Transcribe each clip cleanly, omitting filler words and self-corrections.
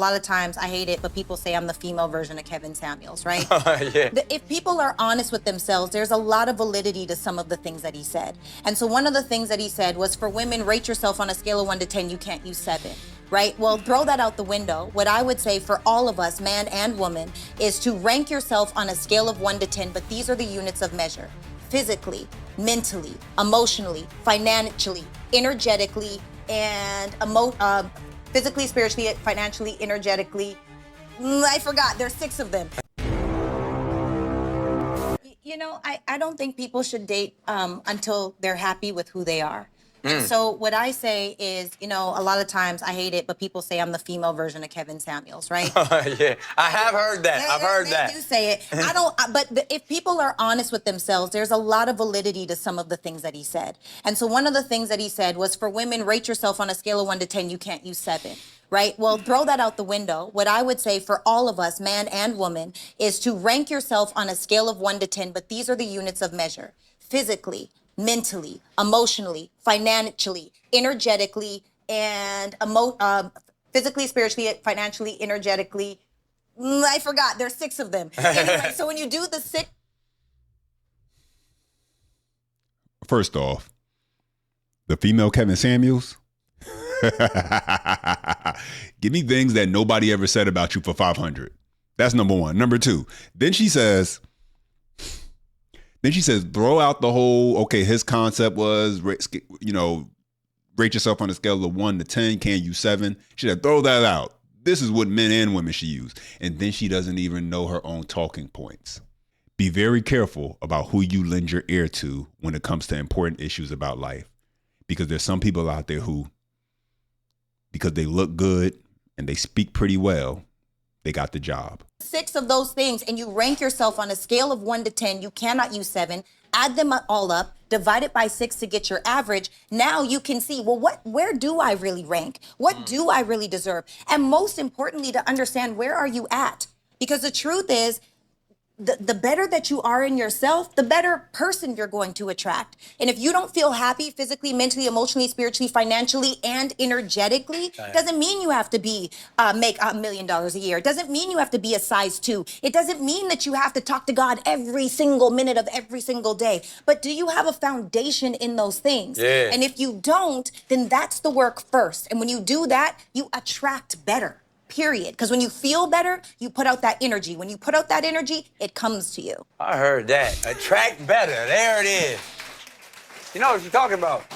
A lot of times, I hate it, but people say I'm the female version of Kevin Samuels, right? Yeah. If people are honest with themselves, there's a lot of validity to some of the things that he said. And so one of the things that he said was, for women, rate yourself on a scale of 1 to 10, you can't use 7. Right? Well, throw that out the window. What I would say for all of us, man and woman, is to rank yourself on a scale of 1 to 10, but these are the units of measure: physically, mentally, emotionally, financially, energetically, and physically, spiritually, financially, energetically. I forgot, there's 6 of them. You know, I don't think people should date until they're happy with who they are. And so what I say is, you know, a lot of times, I hate it, but people say I'm the female version of Kevin Samuels, right? Yeah, I have heard that. I've heard that. They do say it. But if people are honest with themselves, there's a lot of validity to some of the things that he said. And so one of the things that he said was, for women, rate yourself on a scale of 1 to 10, you can't use 7. Right? Well, throw that out the window. What I would say for all of us, man and woman, is to rank yourself on a scale of 1 to 10, but these are the units of measure: physically, mentally, emotionally, financially, energetically, and physically, spiritually, financially, energetically. I forgot, there's 6 of them. Anyway, so when you do the 6. First off, the female Kevin Samuels. Give me things that nobody ever said about you for 500. That's number one. Number two, then she says, throw out the whole, okay, his concept was, you know, rate yourself on a scale of 1 to 10, can't use 7. She said, throw that out. This is what men and women should use. And then she doesn't even know her own talking points. Be very careful about who you lend your ear to when it comes to important issues about life. Because there's some people out there who, because they look good and they speak pretty well, they got the job. 6 of those things, and you rank yourself on a scale of 1 to 10, you cannot use 7. Add them all up, divide it by 6 to get your average. Now you can see, well, where do I really rank? What do I really deserve? And most importantly, to understand, where are you at? Because the truth is, the better that you are in yourself, the better person you're going to attract. And if you don't feel happy physically, mentally, emotionally, spiritually, financially, and energetically, doesn't mean you have to make $1 million a year. It doesn't mean you have to be a size 2. It doesn't mean that you have to talk to God every single minute of every single day. But do you have a foundation in those things? Yeah. And if you don't, then that's the work first. And when you do that, you attract better. Period. Because when you feel better, you put out that energy. When you put out that energy, it comes to you. I heard that. Attract better. There it is. You know what you're talking about.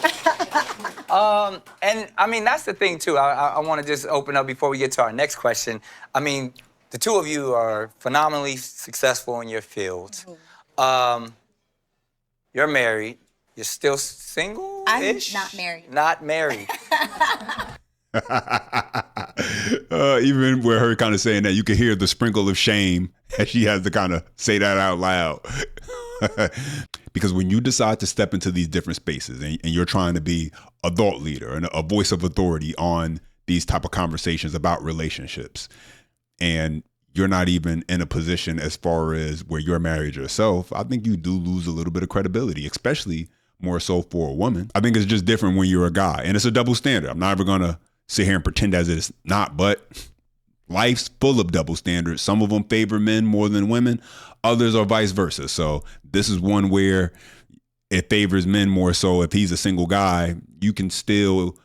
And I mean, that's the thing too. I want to just open up before we get to our next question. I mean, the two of you are phenomenally successful in your fields. You're married. You're still single-ish? I'm not married. Not married. Even with her kind of saying that, you can hear the sprinkle of shame as she has to kind of say that out loud. Because when you decide to step into these different spaces and you're trying to be a thought leader and a voice of authority on these type of conversations about relationships, and you're not even in a position as far as where you're married yourself, I think you do lose a little bit of credibility, especially more so for a woman. I think it's just different when you're a guy, and it's a double standard. I'm not ever going to sit here and pretend as it's not, but life's full of double standards. Some of them favor men more than women. Others are vice versa. So this is one where it favors men more so. If he's a single guy, you can still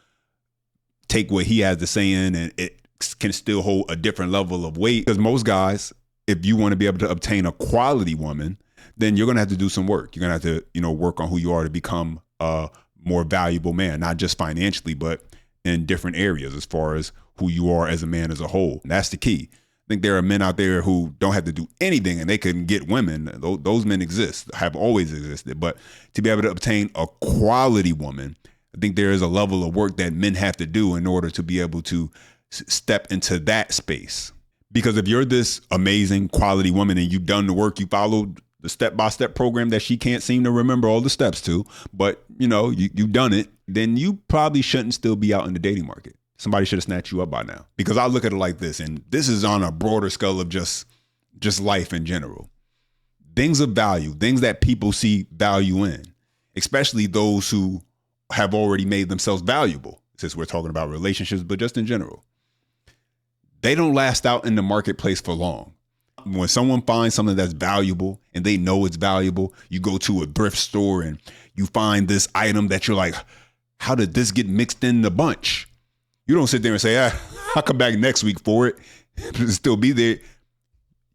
take what he has to say in, and it can still hold a different level of weight. Because most guys, if you want to be able to obtain a quality woman, then you're going to have to do some work. You're going to have to, work on who you are to become a more valuable man, not just financially, but in different areas as far as who you are as a man as a whole. And that's the key. I think there are men out there who don't have to do anything and they can get women. Those men exist, have always existed. But to be able to obtain a quality woman, I think there is a level of work that men have to do in order to be able to step into that space. Because if you're this amazing quality woman and you've done the work, you followed the step-by-step program that she can't seem to remember all the steps to, but you've done it, then you probably shouldn't still be out in the dating market. Somebody should have snatched you up by now. Because I look at it like this, and this is on a broader scale of just life in general. Things of value, things that people see value in, especially those who have already made themselves valuable, since we're talking about relationships, but just in general. they don't last out in the marketplace for long. When someone finds something that's valuable and they know it's valuable, you go to a thrift store and you find this item that you're like, how did this get mixed in the bunch? You don't sit there and say, I'll come back next week for it. It'll still be there.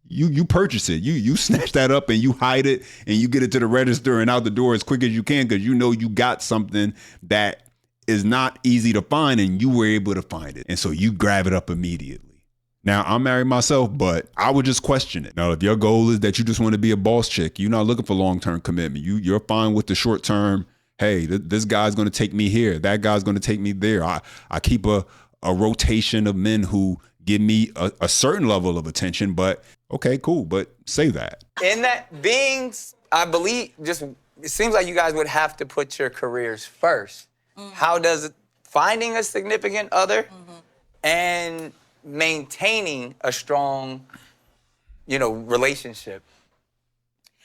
You purchase it. You snatch that up and you hide it and you get it to the register and out the door as quick as you can because you know you got something that is not easy to find and you were able to find it. And so you grab it up immediately. Now, I'm married myself, but I would just question it. Now, if your goal is that you just want to be a boss chick, you're not looking for long-term commitment. You're fine with the short-term, hey, this guy's going to take me here. That guy's going to take me there. I keep a rotation of men who give me a certain level of attention, but okay, cool, but say that. In that beings, I believe, it seems like you guys would have to put your careers first. How does finding a significant other and maintaining a strong, relationship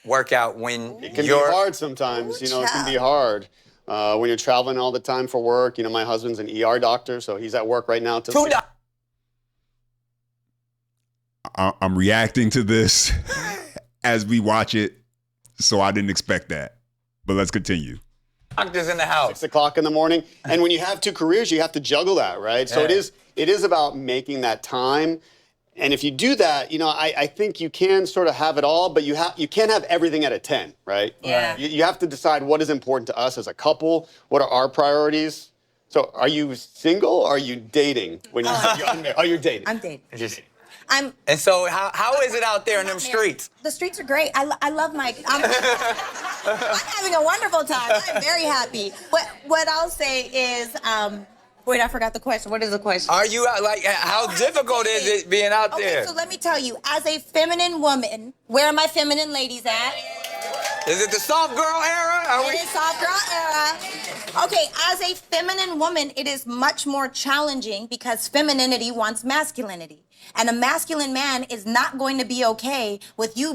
work out when it can be hard sometimes? It can be hard when you're traveling all the time for work. My husband's an ER doctor, so he's at work right now. I'm reacting to this as we watch it, so I didn't expect that. But let's continue. Doctors in the house. 6 o'clock in the morning. And when you have 2 careers, you have to juggle that, right? So it is about making that time. And if you do that, I think you can sort of have it all, but you can't have everything at a 10, right? Yeah. You have to decide what is important to us as a couple. What are our priorities? So are you single or are you dating? You're dating. I'm dating. And so how is it out there in them streets? The streets are great. I love my. I'm having a wonderful time. I'm very happy. What I'll say is, wait, I forgot the question. What is the question? Are you how difficult is it being out there? Okay, so let me tell you, as a feminine woman, where are my feminine ladies at? Is it the soft girl era? It is soft girl era. Okay, as a feminine woman, it is much more challenging because femininity wants masculinity. And a masculine man is not going to be okay with you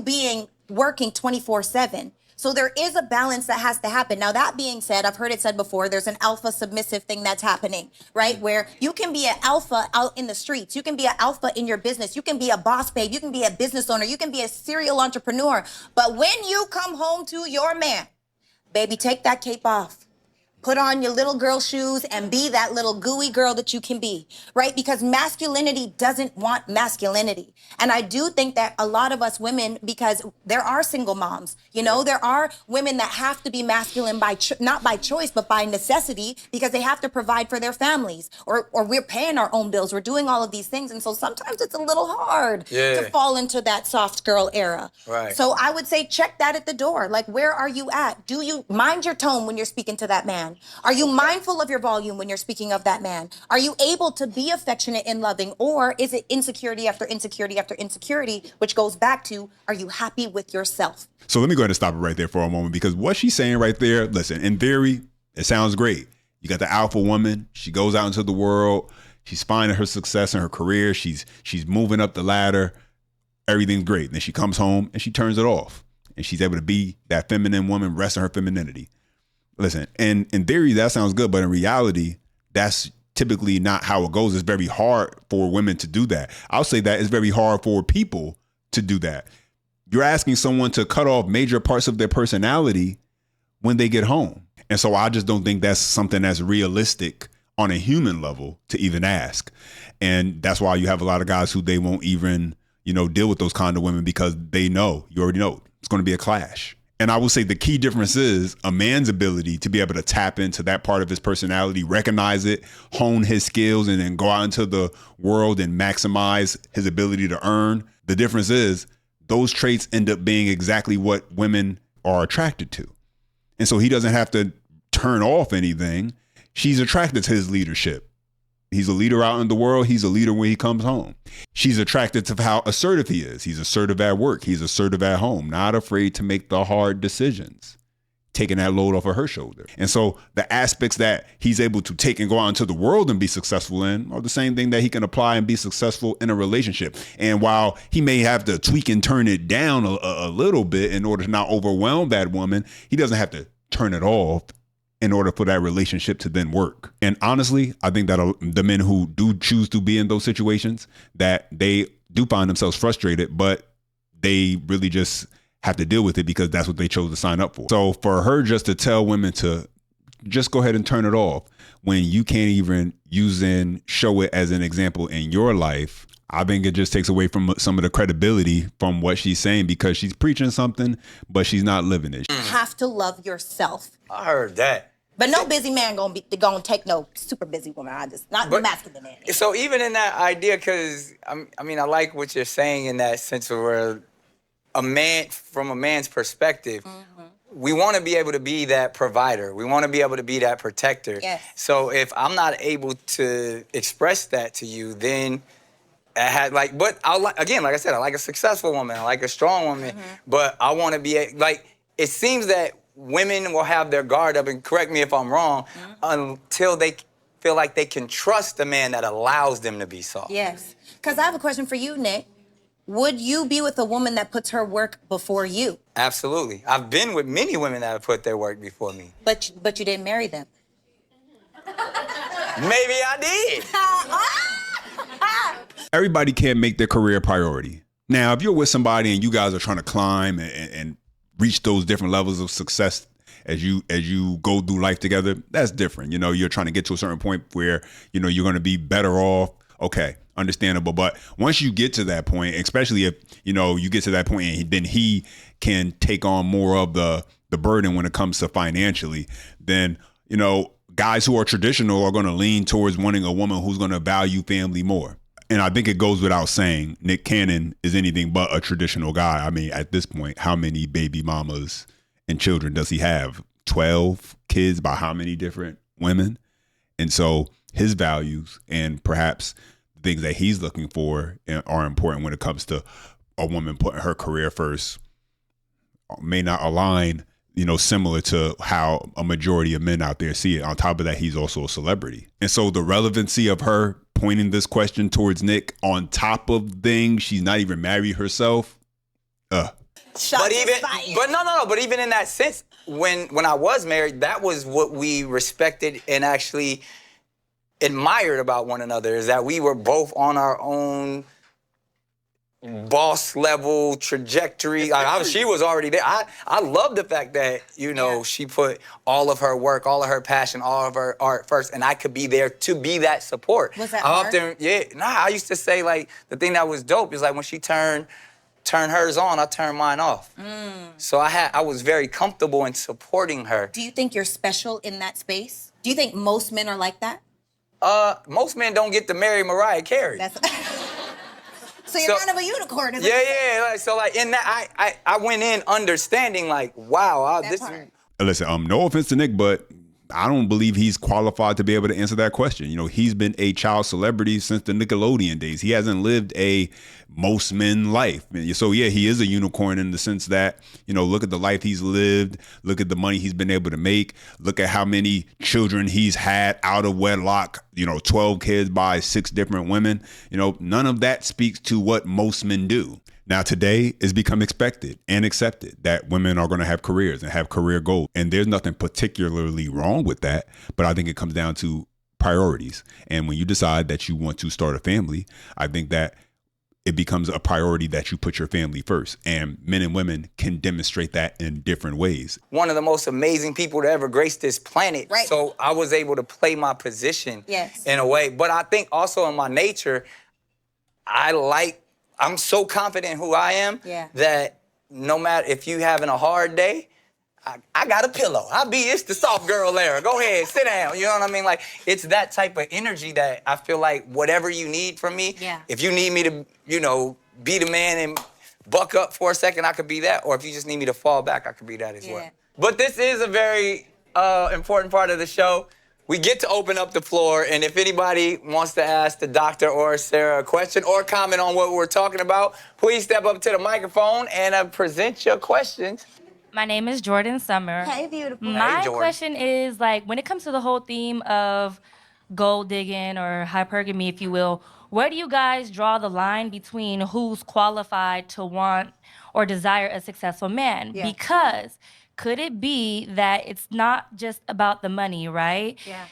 working 24/7. So there is a balance that has to happen. Now, that being said, I've heard it said before, there's an alpha submissive thing that's happening, right? Where you can be an alpha out in the streets. You can be an alpha in your business. You can be a boss babe. You can be a business owner. You can be a serial entrepreneur. But when you come home to your man, baby, take that cape off. Put on your little girl shoes and be that little gooey girl that you can be, right? Because masculinity doesn't want masculinity. And I do think that a lot of us women, because there are single moms, there are women that have to be masculine not by choice, but by necessity, because they have to provide for their families, or we're paying our own bills. We're doing all of these things. And so sometimes it's a little hard to fall into that soft girl era. Right. So I would say check that at the door. Like, where are you at? Do you mind your tone when you're speaking to that man? Are you mindful of your volume when you're speaking of that man? Are you able to be affectionate and loving? Or is it insecurity after insecurity after insecurity, which goes back to, are you happy with yourself? So let me go ahead and stop it right there for a moment, because what she's saying right there, listen, in theory, it sounds great. You got the alpha woman. She goes out into the world. She's finding her success in her career. She's moving up the ladder. Everything's great. And then she comes home and she turns it off. And she's able to be that feminine woman, rest in her femininity. Listen, and in theory, that sounds good, but in reality, that's typically not how it goes. It's very hard for women to do that. I'll say that it's very hard for people to do that. You're asking someone to cut off major parts of their personality when they get home. And so I just don't think that's something that's realistic on a human level to even ask. And that's why you have a lot of guys who they won't even, deal with those kind of women, because you already know it's going to be a clash. And I will say the key difference is a man's ability to be able to tap into that part of his personality, recognize it, hone his skills, and then go out into the world and maximize his ability to earn. The difference is those traits end up being exactly what women are attracted to. And so he doesn't have to turn off anything. She's attracted to his leadership. He's a leader out in the world. He's a leader when he comes home. She's attracted to how assertive he is. He's assertive at work. He's assertive at home, not afraid to make the hard decisions, taking that load off of her shoulder. And so the aspects that he's able to take and go out into the world and be successful in are the same thing that he can apply and be successful in a relationship. And while he may have to tweak and turn it down a little bit in order to not overwhelm that woman, he doesn't have to turn it off in order for that relationship to then work. And honestly, I think that the men who do choose to be in those situations, that they do find themselves frustrated, but they really just have to deal with it because that's what they chose to sign up for. So for her just to tell women to just go ahead and turn it off when you can't even show it as an example in your life, I think it just takes away from some of the credibility from what she's saying, because she's preaching something, but she's not living it. You have to love yourself. I heard that. But no busy man gonna take no super busy woman. Not the masculine man. So even in that idea, because I mean, I like what you're saying in that sense of where from a man's perspective, we want to be able to be that provider. We want to be able to be that protector. Yes. So if I'm not able to express that to you, then but like I said, I like a successful woman. I like a strong woman, but I want to be it seems that women will have their guard up, and correct me if I'm wrong, until they feel like they can trust a man that allows them to be soft. Yes. Because I have a question for you, Nick. Would you be with a woman that puts her work before you? Absolutely. I've been with many women that have put their work before me. But you didn't marry them. Maybe I did. Everybody can't make their career a priority. Now, if you're with somebody and you guys are trying to climb and reach those different levels of success as you go through life together, that's different. You know, you're trying to get to a certain point where, you know, you're going to be better off. Okay, understandable. But once you get to that point, especially if, you know, you get to that point and then he can take on more of the burden when it comes to financially, then, you know, guys who are traditional are going to lean towards wanting a woman who's going to value family more. And I think it goes without saying, Nick Cannon is anything but a traditional guy. I mean, at this point, how many baby mamas and children does he have? 12 kids by how many different women? And so his values and perhaps things that he's looking for are important when it comes to a woman putting her career first may not align, you know, similar to how a majority of men out there see it. On top of that, he's also a celebrity. And so the relevancy of her pointing this question towards Nick, on top of things, she's not even married herself. But even in that sense, when I was married, that was what we respected and actually admired about one another, is that we were both on our own boss level trajectory. She was already there. I love the fact that, you know, she put all of her work, all of her passion, all of her art first, and I could be there to be that support. Was that hard? I used to say, like, the thing that was dope is like when she turned hers on, I turned mine off. So I was very comfortable in supporting her. Do you think you're special in that space? Do you think most men are like that? Most men don't get to marry Mariah Carey. So you're kind of a unicorn. So in that, I went in understanding, like, wow, Listen, no offense to Nick, but I don't believe he's qualified to be able to answer that question. You know, he's been a child celebrity since the Nickelodeon days. He hasn't lived a most men life. So yeah, he is a unicorn in the sense that, you know, look at the life he's lived, look at the money he's been able to make, look at how many children he's had out of wedlock, you know, 12 kids by 6 different women. You know, none of that speaks to what most men do. Now, today it's become expected and accepted that women are going to have careers and have career goals. And there's nothing particularly wrong with that. But I think it comes down to priorities. And when you decide that you want to start a family, I think that it becomes a priority that you put your family first. And men and women can demonstrate that in different ways. One of the most amazing people to ever grace this planet. Right. So I was able to play my position in a way. But I think also in my nature, I'm so confident in who I am that no matter if you having a hard day, I got a pillow. It's the soft girl era. Go ahead, sit down. You know what I mean? Like, it's that type of energy that I feel like whatever you need from me, if you need me to, you know, be the man and buck up for a second, I could be that. Or if you just need me to fall back, I could be that as well. But this is a very important part of the show. We get to open up the floor, and if anybody wants to ask the doctor or Sarah a question or comment on what we're talking about, please step up to the microphone and present your questions. My name is Jordan Summer. Hey, beautiful. My question is, like, when it comes to the whole theme of gold digging or hypergamy, if you will, where do you guys draw the line between who's qualified to want or desire a successful man? Because could it be that it's not just about the money, right? Yeah.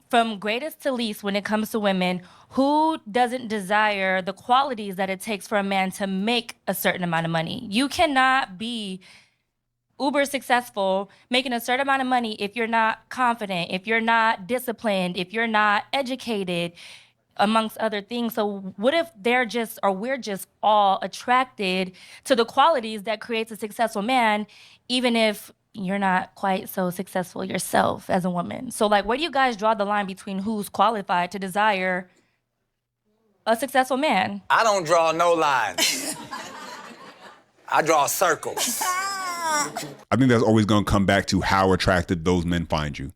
From greatest to least, when it comes to women, who doesn't desire the qualities that it takes for a man to make a certain amount of money? You cannot be uber successful making a certain amount of money if you're not confident, if you're not disciplined, if you're not educated, amongst other things. So what if we're just all attracted to the qualities that creates a successful man, even if you're not quite so successful yourself as a woman? So like, where do you guys draw the line between who's qualified to desire a successful man? I don't draw no lines. I draw circles. I think that's always going to come back to how attractive those men find you.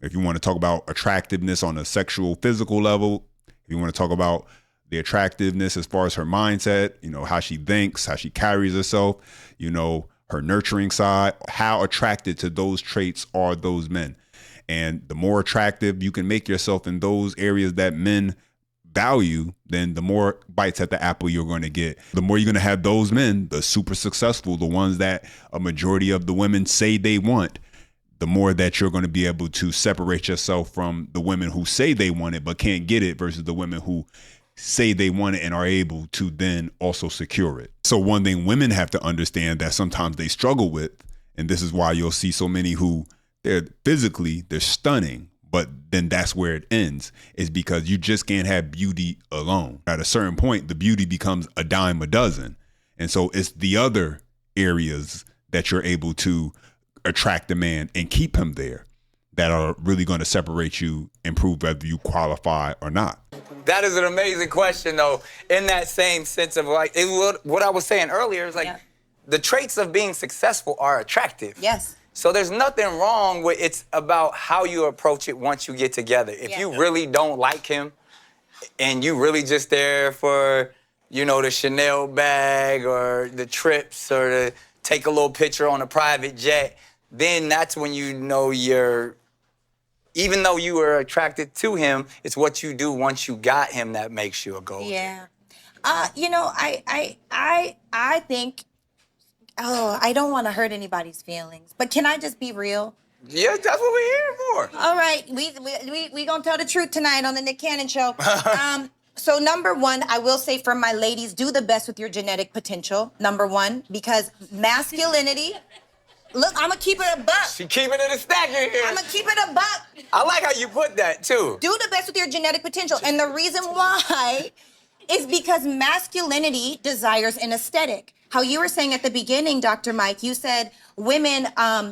If you want to talk about attractiveness on a sexual, physical level, if you want to talk about the attractiveness as far as her mindset, how she thinks, how she carries herself, her nurturing side, how attracted to those traits are those men. And the more attractive you can make yourself in those areas that men value, then the more bites at the apple you're going to get. The more you're going to have those men, the super successful, the ones that a majority of the women say they want, the more that you're going to be able to separate yourself from the women who say they want it but can't get it versus the women who say they want it and are able to then also secure it. So one thing women have to understand that sometimes they struggle with, and this is why you'll see so many who they're stunning, but then that's where it ends, is because you just can't have beauty alone. At a certain point, the beauty becomes a dime a dozen. And so it's the other areas that you're able to attract a man and keep him there that are really going to separate you and prove whether you qualify or not. That is an amazing question, though, in that same sense of what I was saying earlier is the traits of being successful are attractive. Yes. So there's nothing wrong with it's about how you approach it once you get together. If you really don't like him and you really just there for, the Chanel bag or the trips or to take a little picture on a private jet, then that's when even though you were attracted to him, it's what you do once you got him that makes you a gold. Yeah. I think, I don't want to hurt anybody's feelings, but can I just be real? Yeah, that's what we're here for. All right, we gonna tell the truth tonight on the Nick Cannon Show. So number one, I will say for my ladies, do the best with your genetic potential. Number one, because masculinity. Look, I'm gonna keep it a buck. She keeping it a stack in here. I'm gonna keep it a buck. I like how you put that too. Do the best with your genetic potential, and the reason why is because masculinity desires an aesthetic. How you were saying at the beginning, Dr. Mike, you said women,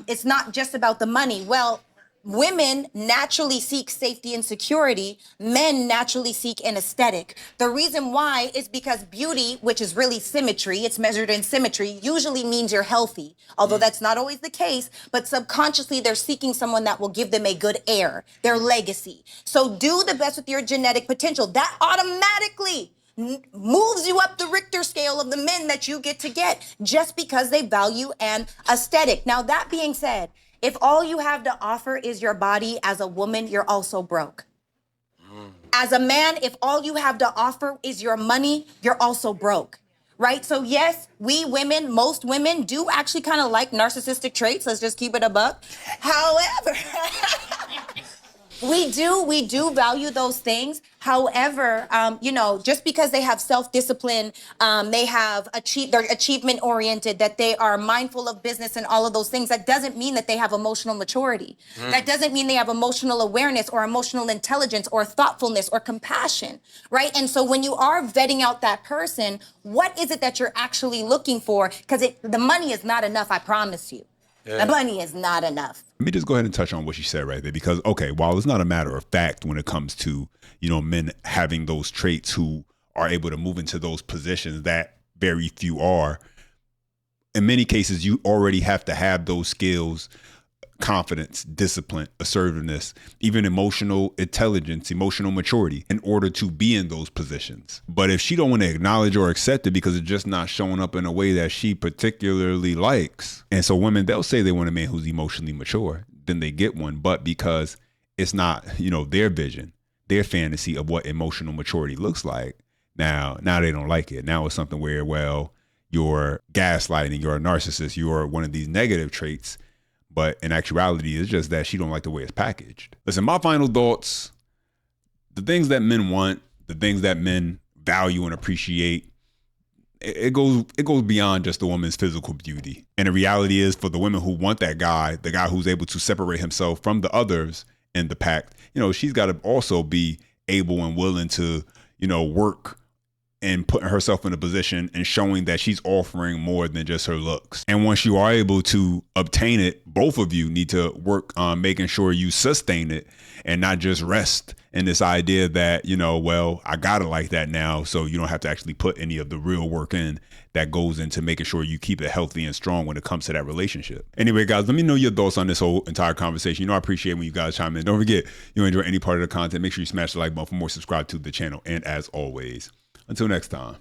it's not just about the money. Well, women naturally seek safety and security. Men naturally seek an aesthetic. The reason why is because beauty, which is really symmetry, it's measured in symmetry, usually means you're healthy. Although that's not always the case, but subconsciously they're seeking someone that will give them a good heir, their legacy. So do the best with your genetic potential. That automatically moves you up the Richter scale of the men that you get to get just because they value an aesthetic. Now, that being said, if all you have to offer is your body as a woman, you're also broke. As a man, if all you have to offer is your money, you're also broke, right? So yes, most women do actually kind of like narcissistic traits. Let's just keep it a buck. However, we do value those things. However, just because they have self-discipline, they're achievement-oriented, that they are mindful of business and all of those things, that doesn't mean that they have emotional maturity. That doesn't mean they have emotional awareness or emotional intelligence or thoughtfulness or compassion, right? And so when you are vetting out that person, what is it that you're actually looking for? Because the money is not enough, I promise you. The money is not enough. Let me just go ahead and touch on what she said right there, because, while it's not a matter of fact when it comes to, men having those traits who are able to move into those positions that very few are, in many cases, you already have to have those skills, confidence, discipline, assertiveness, even emotional intelligence, emotional maturity in order to be in those positions. But if she don't want to acknowledge or accept it because it's just not showing up in a way that she particularly likes. And so women, they'll say they want a man who's emotionally mature, then they get one. But because it's not, their vision, their fantasy of what emotional maturity looks like, now they don't like it. Now it's something where, you're gaslighting, you're a narcissist, you're one of these negative traits. But in actuality, it's just that she don't like the way it's packaged. Listen, my final thoughts, the things that men want, the things that men value and appreciate, it goes beyond just the woman's physical beauty. And the reality is, for the women who want that guy, the guy who's able to separate himself from the others in the pack, she's got to also be able and willing to, work and putting herself in a position and showing that she's offering more than just her looks. And once you are able to obtain it, both of you need to work on making sure you sustain it and not just rest in this idea that, I got it like that now, so you don't have to actually put any of the real work in that goes into making sure you keep it healthy and strong when it comes to that relationship. Anyway, guys, let me know your thoughts on this whole entire conversation. I appreciate when you guys chime in. Don't forget, you enjoy any part of the content, make sure you smash the like button for more, subscribe to the channel. And as always, until next time.